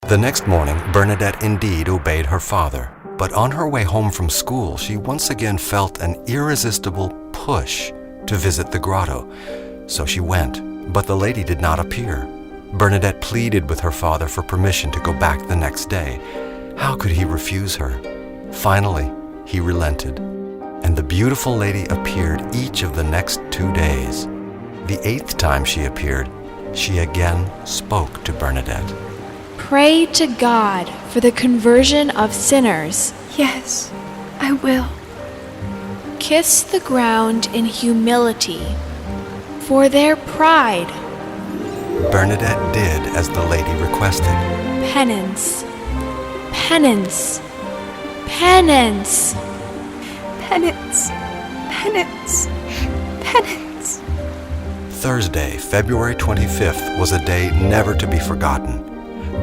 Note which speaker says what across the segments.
Speaker 1: The next morning, Bernadette indeed obeyed her father. But on her way home from school, she once again felt an irresistible push to visit the grotto. So she went, but the lady did not appear. Bernadette pleaded with her father for permission to go back the next day. How could he refuse her? Finally, he relented, and the beautiful lady appeared each of the next 2 days. The 8th time she appeared, she again spoke to Bernadette.
Speaker 2: Pray to God for the conversion of sinners.
Speaker 3: Yes, I will.
Speaker 2: Kiss the ground in humility for their pride.
Speaker 1: Bernadette did as the lady requested.
Speaker 2: Penance, penance, penance.
Speaker 3: Penance, penance, penance.
Speaker 1: Thursday, February 25th, was a day never to be forgotten.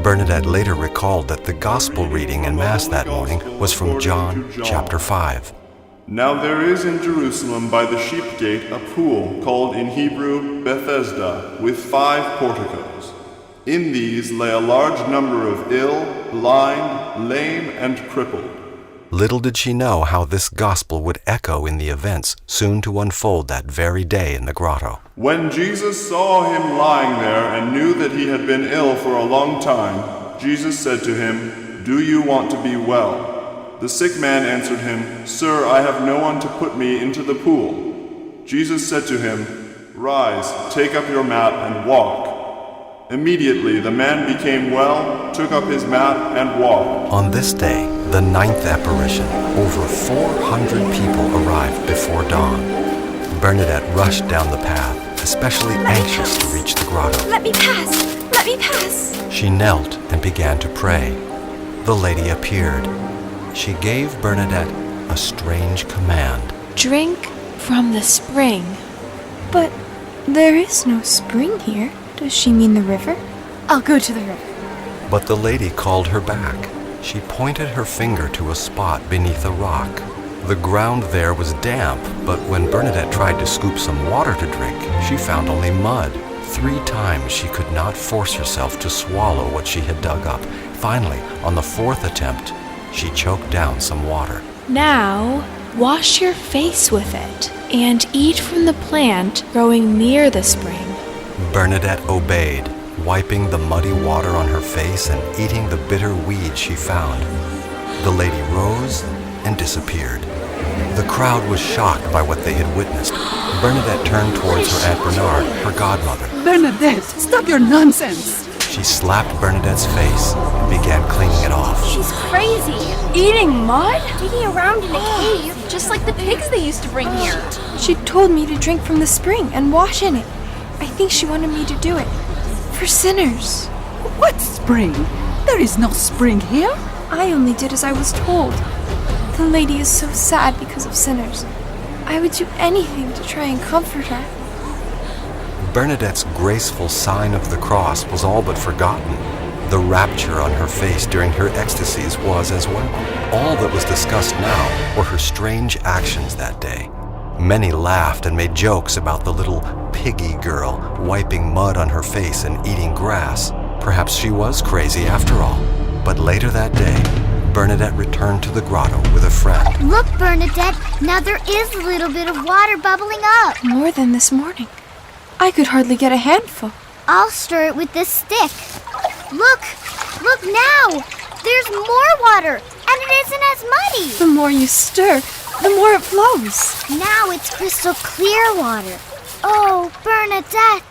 Speaker 1: Bernadette later recalled that the gospel reading in Mass that morning was from John chapter 5.
Speaker 4: Now there is in Jerusalem by the sheep gate a pool called in Hebrew Bethesda, with 5 porticos. In these lay a large number of ill, blind, lame, and crippled.
Speaker 1: Little did she know how this gospel would echo in the events soon to unfold that very day in the grotto.
Speaker 4: When Jesus saw him lying there and knew that he had been ill for a long time, Jesus said to him, "Do you want to be well?" The sick man answered him, "Sir, I have no one to put me into the pool." Jesus said to him, "Rise, take up your mat and walk." Immediately the man became well, took up his mat and walked.
Speaker 1: On this day, the 9th apparition, over 400 people arrived before dawn. Bernadette rushed down the path, especially anxious to reach the grotto.
Speaker 3: Let me pass! Let me pass!
Speaker 1: She knelt and began to pray. The lady appeared. She gave Bernadette a strange command.
Speaker 2: Drink from the spring.
Speaker 3: But there is no spring here. Does she mean the river? I'll go to the river.
Speaker 1: But the lady called her back. She pointed her finger to a spot beneath a rock. The ground there was damp, but when Bernadette tried to scoop some water to drink, she found only mud. 3 times she could not force herself to swallow what she had dug up. Finally, on the 4th attempt, she choked down some water.
Speaker 2: Now, wash your face with it and eat from the plant growing near the spring.
Speaker 1: Bernadette obeyed, wiping the muddy water on her face and eating the bitter weed she found. The lady rose and disappeared. The crowd was shocked by what they had witnessed. Bernadette turned towards her Aunt Bernard, her godmother.
Speaker 5: Bernadette, stop your nonsense!
Speaker 1: She slapped Bernadette's face and began cleaning it off.
Speaker 6: She's crazy.
Speaker 2: Eating mud?
Speaker 6: Digging around in a cave, just like the pigs they used to bring here.
Speaker 3: She told me to drink from the spring and wash in it. I think she wanted me to do it. For sinners.
Speaker 5: What spring? There is no spring here.
Speaker 3: I only did as I was told. The lady is so sad because of sinners. I would do anything to try and comfort her.
Speaker 1: Bernadette's graceful sign of the cross was all but forgotten. The rapture on her face during her ecstasies was as well. All that was discussed now were her strange actions that day. Many laughed and made jokes about the little piggy girl wiping mud on her face and eating grass. Perhaps she was crazy after all. But later that day, Bernadette returned to the grotto with a friend.
Speaker 7: Look, Bernadette, now there is a little bit of water bubbling up.
Speaker 3: More than this morning. I could hardly get a handful.
Speaker 7: I'll stir it with this stick. Look now. There's more water, and it isn't as muddy.
Speaker 3: The more you stir, the more it flows.
Speaker 7: Now it's crystal clear water. Oh, Bernadette.